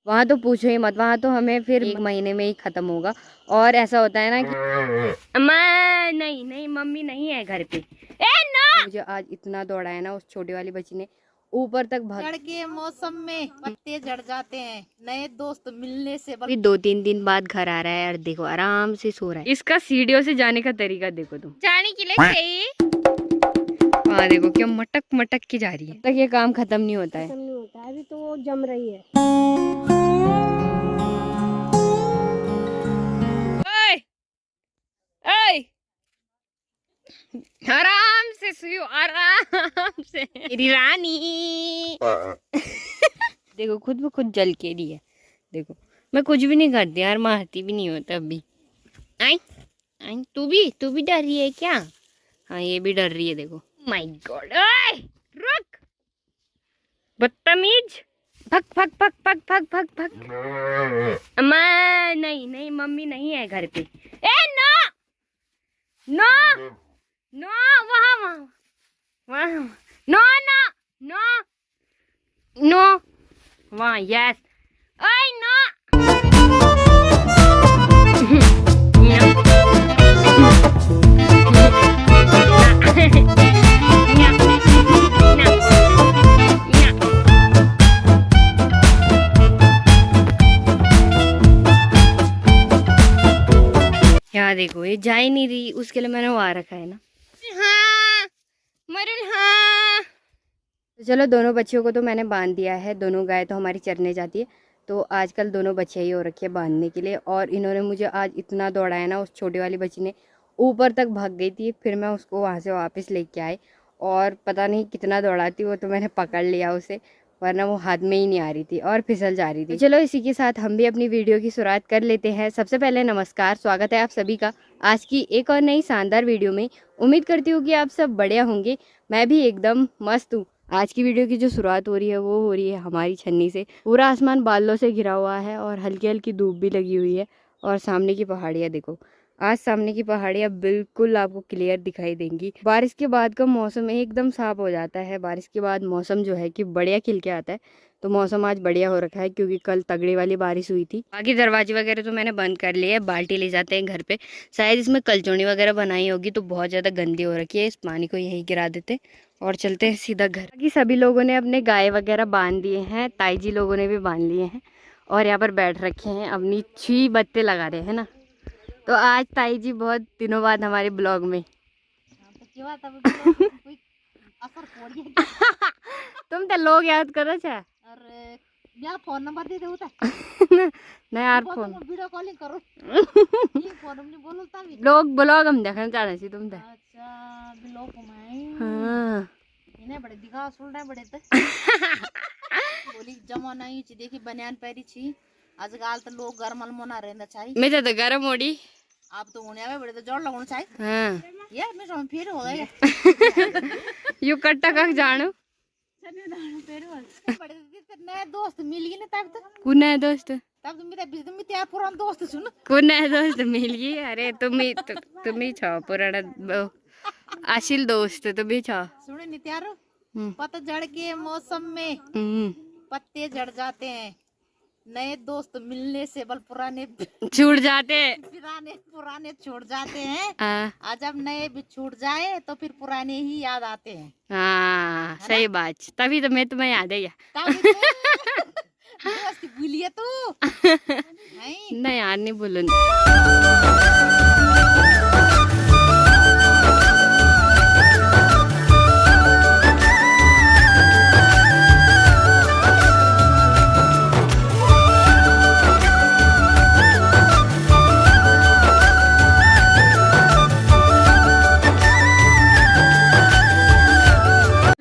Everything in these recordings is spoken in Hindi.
वहाँ तो पूछो ही मत, वहाँ तो हमें फिर 1 महीने में ही खत्म होगा। और ऐसा होता है ना कि अम्मा नहीं नहीं मम्मी नहीं है घर पे। नो! मुझे आज इतना दौड़ाया ना उस छोटी वाली बच्ची ने, ऊपर तक भाग के मौसम में पत्ते झड़ जाते हैं, नए दोस्त मिलने से। 2-3 दिन बाद घर आ रहा है और देखो आराम से सो रहा है। इसका सीढ़ियों से जाने का तरीका देखो तुम, जाने के लिए चाहिए। हाँ देखो क्या मटक मटक के जा रही है, तक ये काम खत्म नहीं होता है। अभी तो वो जम रही है। ओए, ओए, आराम से सुयो, आराम से मेरी रानी। देखो खुद ब खुद जल के रही है। देखो मैं कुछ भी नहीं करती यार, मारती भी नहीं होता अभी। आई आई तू भी डर रही है क्या? हाँ ये भी डर रही है देखो। माय गॉड, ओए रुक बदतमीज, भग भग भग भग भग भग भग। अम्मा नहीं नहीं मम्मी नहीं है घर पे। नो नो नो, वहाँ वहाँ वहाँ, नो नो नो नो, वहाँ यस, ओए नो। यहाँ देखो ये जा ही नहीं रही, उसके लिए मैंने वहाँ रखा है ना। हाँ मरुल हाँ। तो चलो दोनों बच्चियों को तो मैंने बांध दिया है, दोनों गाय तो हमारी चरने जाती है, तो आजकल दोनों बच्चियाँ ही हो रखी है बांधने के लिए। और इन्होंने मुझे आज इतना दौड़ाया ना, उस छोटी वाली बच्ची ने ऊपर तक भाग गई थी, फिर मैं उसको वहाँ से वापस लेके आई और पता नहीं कितना दौड़ाती, वो तो मैंने पकड़ लिया उसे, वरना वो हाथ में ही नहीं आ रही थी और फिसल जा रही थी। चलो इसी के साथ हम भी अपनी वीडियो की शुरुआत कर लेते हैं। सबसे पहले नमस्कार, स्वागत है आप सभी का आज की एक और नई शानदार वीडियो में। उम्मीद करती हूँ कि आप सब बढ़िया होंगे, मैं भी एकदम मस्त हूँ। आज की वीडियो की जो शुरुआत हो रही है वो हो रही है हमारी छन्नी से। पूरा आसमान बादलों से घिरा हुआ है और हल्की हल्की धूप भी लगी हुई है। और सामने की पहाड़ियाँ देखो, आज सामने की पहाड़ियाँ बिल्कुल आपको क्लियर दिखाई देंगी। बारिश के बाद का मौसम एकदम साफ हो जाता है, बारिश के बाद मौसम जो है कि बढ़िया खिल के आता है। तो मौसम आज बढ़िया हो रखा है क्योंकि कल तगड़ी वाली बारिश हुई थी। बाकी दरवाजे वगैरह तो मैंने बंद कर लिए, बाल्टी ले जाते हैं घर पे, शायद इसमें कलचौनी वगैरह बनाई होगी तो बहुत ज़्यादा गंदी हो रखी है, इस पानी को यहीं गिरा देते और चलते हैं सीधा घर। बाकी सभी लोगों ने अपने गाय वगैरह बांध दिए हैं, ताई जी लोगों ने भी बांध लिए हैं और यहाँ पर बैठ रखे हैं, अपनी 6 बत्ते लगा रहे हैं ना। तो आज ताई जी बहुत दिनों बाद हमारे ब्लॉग में। तुम तो लोग याद करो छा। अरे मेरा फोन नंबर दे दो नहीं यार फोन वीडियो कॉलिंग करो। ये फोन नहीं बोलता भी लोग ब्लॉग हम देखना चाह रहे थे तुम तो। अच्छा ब्लॉग घुमाए। हाँ इन्हें बड़े दिखा सुन रहे बड़े तो बोली जमाना ही ची देखी बनियान पहरी छी आजकल तो लोग गरमल मोना रहना चाहिए। मैं तो गरम ओडी आप तो होने आवे बड़े तो जोड़ लगना चाहिए। हाँ यार मैं तो फिर हो गया यू कट्टा कक जानो बड़े नए दोस्त मिल गए ना तब तो कौन है दोस्त, तब तो मेरा बिजनेस में त्यार पुराना दोस्त सुन कौन है दोस्त मिल गई। अरे तुम ही छो पुराना आशिल दोस्त, तुम ही छो। सुने नहीं त्यार पतझड़ के मौसम में पत्ते झड़ जाते हैं, नए दोस्त मिलने से बल पुराने छूट जाते, पुराने छूट जाते हैं। आज जब नए भी छूट जाए तो फिर पुराने ही याद आते हैं। हाँ सही बात, तभी तो मैं तुम्हें याद है दोस्त भूलिए तू नहीं यार नहीं बोलो।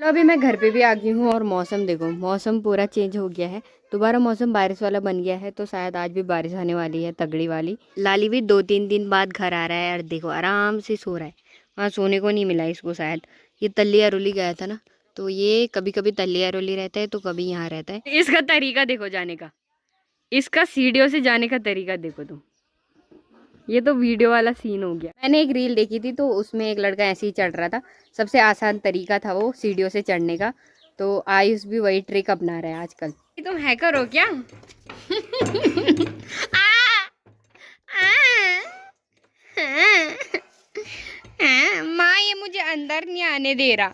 अभी मैं घर पे भी आ गई हूँ और मौसम देखो, मौसम पूरा चेंज हो गया है, दोबारा मौसम बारिश वाला बन गया है, तो शायद आज भी बारिश आने वाली है तगड़ी वाली। लाली भी 2-3 दिन बाद घर आ रहा है और देखो आराम से सो रहा है। वहाँ सोने को नहीं मिला इसको, शायद ये तल्ली अरोली गया था ना, तो ये कभी कभी तल्ली अरोली रहता है तो कभी यहाँ रहता है। इसका तरीका देखो जाने का, इसका सीढ़ियों से जाने का तरीका देखो तुम, ये तो वीडियो वाला सीन हो गया। मैंने एक रील देखी थी तो उसमें एक लड़का ऐसे ही चढ़ रहा था, सबसे आसान तरीका था वो सीढ़ियों से चढ़ने का, तो आयुष भी वही ट्रिक अपना रहा है आजकल। तुम हैकर हो क्या? माँ ये मुझे अंदर नहीं आने दे रहा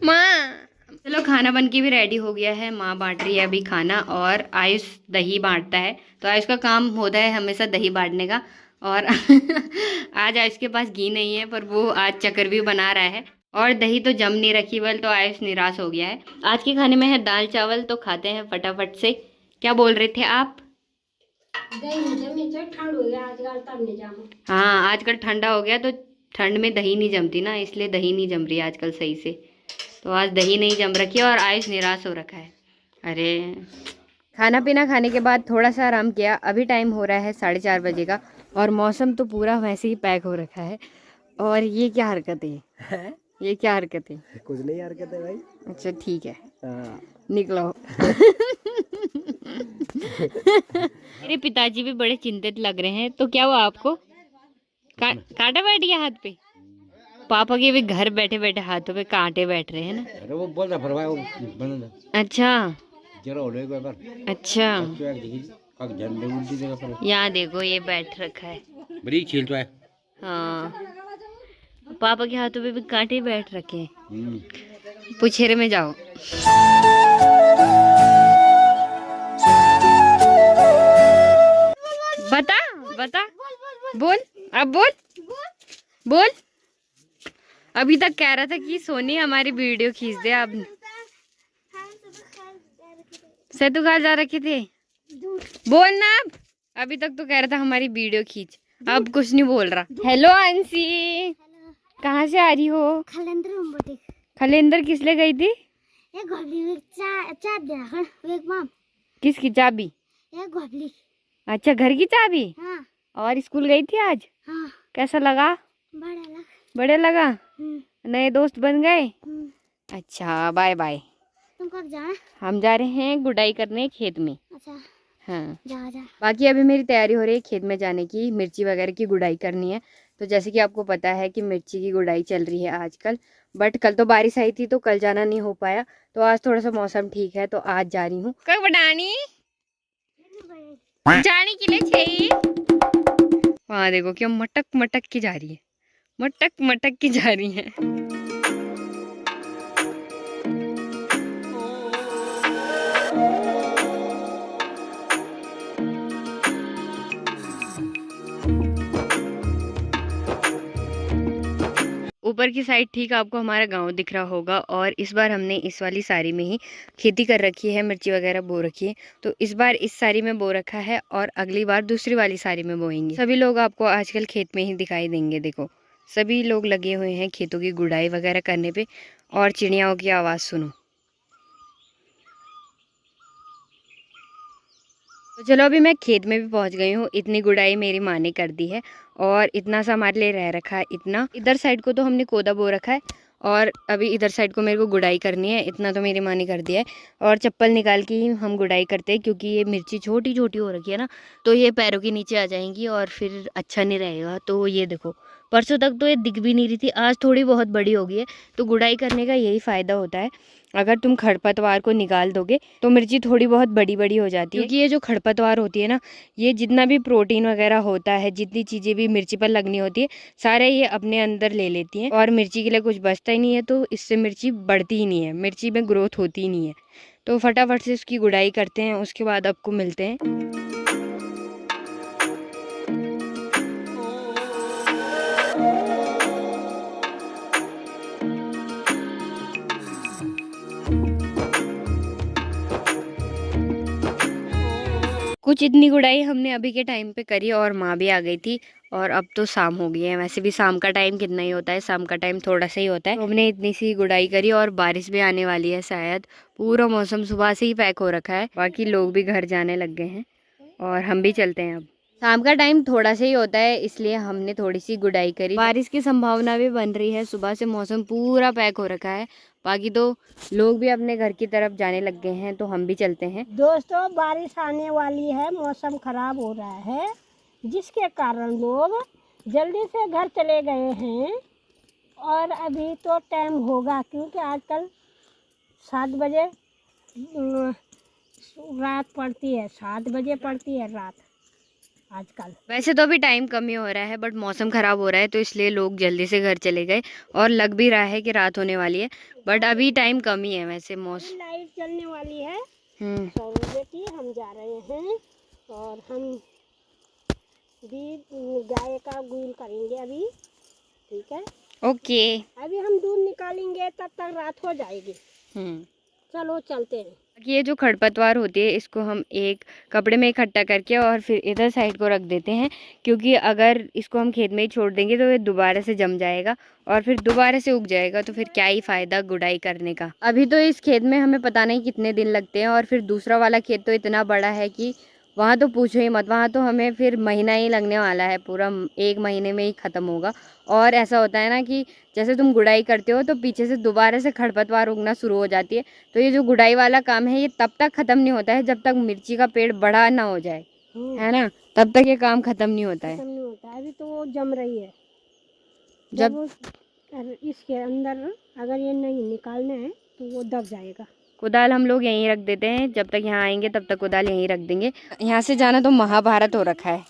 माँ। चलो खाना बन के भी रेडी हो गया है, माँ बांट रही है अभी खाना और आयुष दही बांटता है। तो आयुष का काम होता है हमेशा दही बांटने का। और आज आयुष के पास घी नहीं है पर वो आज चक्कर बना रहा है और दही तो जम नहीं रखी बल, तो आयुष निराश हो गया है। आज के खाने में है दाल चावल, तो खाते हैं फटाफट से। क्या बोल रहे थे आप? ठंड हो गया आजकल तब नहीं जामा। हाँ आजकल ठंडा हो गया तो ठंड में दही नहीं जमती ना, इसलिए दही नहीं जम रही आजकल सही से। तो आज दही नहीं जम रखी है और आयुष निराश हो रखा है। अरे खाना पीना खाने के बाद थोड़ा सा आराम किया। अभी टाइम हो रहा है 4:30 बजे का और मौसम तो पूरा वैसे ही पैक हो रखा है। और ये क्या हरकत है? ये क्या हरकत है? कुछ नहीं हरकत है भाई। अच्छा ठीक है हाँ। निकलो। मेरे पिताजी भी बड़े चिंतित लग रहे हैं। तो क्या हुआ आपको? कांटा बैठ गया हाथ पे? पापा के भी घर बैठे बैठे हाथों पे कांटे बैठ रहे हैं ना। अरे वो बोल रहा फरमाया वो बंद अच्छा जरा हो लेगा बार। अच्छा काक झंडे उल्टी जगह पर यहाँ देखो ये बैठ रखा है। बड़ी खेल तो है। हाँ पापा के हाथों पे भी कांटे बैठ रखे हैं। पुछेरे में जाओ। बता बता बोल अब बोल बोल। अभी तक कह रहा था कि सोनी हमारी वीडियो खींच दे। अब सैतु खाल जा रखे थे, बोल ना अब। अभी तक तो कह रहा था हमारी वीडियो खींच, अब कुछ नहीं बोल रहा। हेलो अंशी, कहाँ से आ रही हो? खलेंदर किस लिए गई थी? किसकी चाबी? अच्छा घर की चाबी। हाँ। और स्कूल गई थी आज? हाँ। कैसा लगा? बड़े लगा। नए दोस्त बन गए। अच्छा बाय बाय। तुम कब जाना? हम जा रहे हैं गुड़ाई करने खेत में। अच्छा हाँ जा। बाकी अभी मेरी तैयारी हो रही है खेत में जाने की, मिर्ची वगैरह की गुड़ाई करनी है। तो जैसे कि आपको पता है कि मिर्ची की गुड़ाई चल रही है आजकल, बट कल तो बारिश आई थी तो कल जाना नहीं हो पाया। तो आज थोड़ा सा मौसम ठीक है तो आज जा रही हूँ। कब बनानी जाने के लिए चाहिए। वहाँ देखो क्या मटक मटक की जा रही है, मटक मटक की जा रही है। ऊपर की साइड ठीक आपको हमारा गांव दिख रहा होगा और इस बार हमने इस वाली सारी में ही खेती कर रखी है, मिर्ची वगैरह बो रखी है। तो इस बार इस सारी में बो रखा है और अगली बार दूसरी वाली सारी में बोएंगे। सभी लोग आपको आजकल खेत में ही दिखाई देंगे। देखो सभी लोग लगे हुए हैं खेतों की गुड़ाई वगैरह करने पे और चिड़ियाओं की आवाज़ सुनो। तो चलो अभी मैं खेत में भी पहुंच गई हूँ। इतनी गुड़ाई मेरी माँ ने कर दी है और इतना सा हमारे लिए रह रखा है। इतना इधर साइड को तो हमने कोदा बो रखा है और अभी इधर साइड को मेरे को गुड़ाई करनी है। इतना तो मेरी माँ ने कर दिया है और चप्पल निकाल के ही हम गुड़ाई करते हैं क्योंकि ये मिर्ची छोटी छोटी हो रखी है ना, तो ये पैरों के नीचे आ जाएंगी और फिर अच्छा नहीं रहेगा। तो ये देखो परसों तक तो ये दिख भी नहीं रही थी, आज थोड़ी बहुत बड़ी हो गई है। तो गुड़ाई करने का यही फ़ायदा होता है, अगर तुम खरपतवार को निकाल दोगे तो मिर्ची थोड़ी बहुत बड़ी बड़ी हो जाती है। क्योंकि ये जो खरपतवार होती है ना, ये जितना भी प्रोटीन वगैरह होता है, जितनी चीज़ें भी मिर्ची पर लगनी होती है, सारे ये अपने अंदर ले लेती हैं और मिर्ची के लिए कुछ बचता ही नहीं है। तो इससे मिर्ची बढ़ती ही नहीं है, मिर्ची में ग्रोथ होती ही नहीं है। तो फटाफट से इसकी गुड़ाई करते हैं, उसके बाद आपको मिलते हैं। कुछ इतनी गुड़ाई हमने अभी के टाइम पे करी और माँ भी आ गई थी और अब तो शाम हो गई है। वैसे भी शाम का टाइम कितना ही होता है, शाम का टाइम थोड़ा सा ही होता है। तो हमने इतनी सी गुड़ाई करी और बारिश भी आने वाली है शायद। पूरा मौसम सुबह से ही पैक हो रखा है, बाकी लोग भी घर जाने लग गए हैं और हम भी चलते हैं। अब शाम का टाइम थोड़ा सा ही होता है इसलिए हमने थोड़ी सी गुड़ाई करी। बारिश की संभावना भी बन रही है, सुबह से मौसम पूरा पैक हो रखा है। बाकी तो लोग भी अपने घर की तरफ जाने लग गए हैं तो हम भी चलते हैं। दोस्तों बारिश आने वाली है, मौसम खराब हो रहा है जिसके कारण लोग जल्दी से घर चले गए हैं और अभी तो टाइम होगा क्योंकि आजकल 7 बजे रात पड़ती है 7 बजे पड़ती है रात आजकल। वैसे तो अभी टाइम कम ही हो रहा है, बट मौसम ख़राब हो रहा है तो इसलिए लोग जल्दी से घर चले गए और लग भी रहा है कि रात होने वाली है, बट अभी टाइम कम ही है वैसे मौसम। लाइट जलने वाली है हम्म। 100 रुपये की। हम जा रहे हैं और हम भी गाय का गुल करेंगे अभी, ठीक है। ओके। अभी हम दूध निकालेंगे तब तक रात हो जाएगी। चलो चलते हैं। ये जो खरपतवार होती है इसको हम एक कपड़े में इकट्ठा करके और फिर इधर साइड को रख देते हैं, क्योंकि अगर इसको हम खेत में ही छोड़ देंगे तो ये दोबारा से जम जाएगा और फिर दोबारा से उग जाएगा, तो फिर क्या ही फ़ायदा गुड़ाई करने का। अभी तो इस खेत में हमें पता नहीं कितने दिन लगते हैं, और फिर दूसरा वाला खेत तो इतना बड़ा है कि वहाँ तो पूछो ही मत, वहाँ तो हमें फिर महीना ही लगने वाला है, पूरा 1 महीने में ही ख़त्म होगा। और ऐसा होता है ना कि जैसे तुम गुड़ाई करते हो तो पीछे से दोबारा से खरपतवार उगना शुरू हो जाती है, तो ये जो गुड़ाई वाला काम है ये तब तक ख़त्म नहीं होता है जब तक मिर्ची का पेड़ बड़ा ना हो जाए, है ना, तब तक ये काम ख़त्म नहीं होता है। खत्म नहीं होता है। अभी तो वो जम रही है। जब इसके अंदर अगर ये नहीं निकालना है तो वो दब जाएगा। कुदाल हम लोग यहीं रख देते हैं, जब तक यहाँ आएंगे तब तक कुदाल यहीं रख देंगे। यहाँ से जाना तो महाभारत हो रखा है।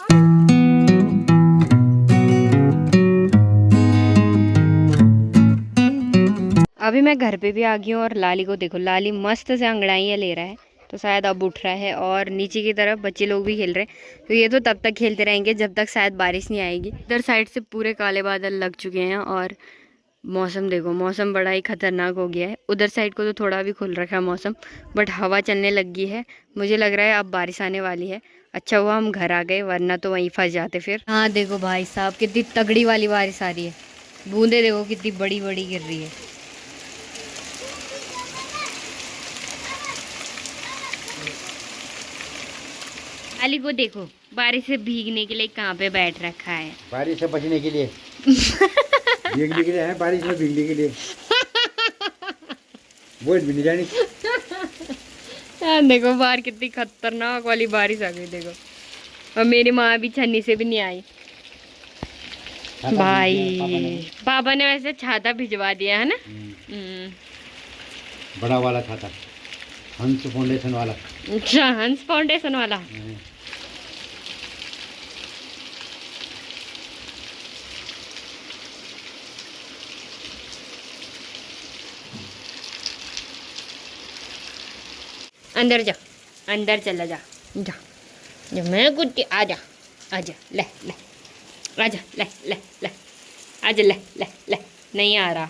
अभी मैं घर पे भी आ गई हूँ और लाली को देखो, लाली मस्त से अंगड़ाइयाँ ले रहा है, तो शायद अब उठ रहा है। और नीचे की तरफ बच्चे लोग भी खेल रहे हैं, तो ये तो तब तक खेलते रहेंगे जब तक शायद बारिश नहीं आएगी। इधर साइड से पूरे काले बादल लग चुके हैं और मौसम देखो, मौसम बड़ा ही खतरनाक हो गया है। उधर साइड को तो थोड़ा भी खुल रखा है मौसम, बट हवा चलने लगी है, मुझे लग रहा है अब बारिश आने वाली है। अच्छा हुआ हम घर आ गए, वरना तो वहीं फंस जाते फिर। हाँ देखो भाई साहब, कितनी तगड़ी वाली बारिश आ रही है, बूंदे देखो कितनी बड़ी बड़ी गिर रही है। अली को देखो बारिश से भीगने के लिए कहाँ पे बैठ रखा है। बारिश से बचने के लिए भीगने के लिए है, बारिश में भीगने के लिए वो भी नहीं जानी। देखो बाहर कितनी खतरनाक वाली बारिश आ गई देखो, और मेरी माँ भी छन्नी से भी नहीं आई। भाई पापा ने वैसे छाता भिजवा दिया है ना। बड़ा वाला छाता, हंस फाउंडेशन वाला। अच्छा, हंस फाउंडेशन वाला। अंदर जा, अंदर चला जा, जा जा मैं कुत्ती, आजा आजा, ले ले आजा, ले ले ले आजा, ले ले ले, नहीं आ रहा।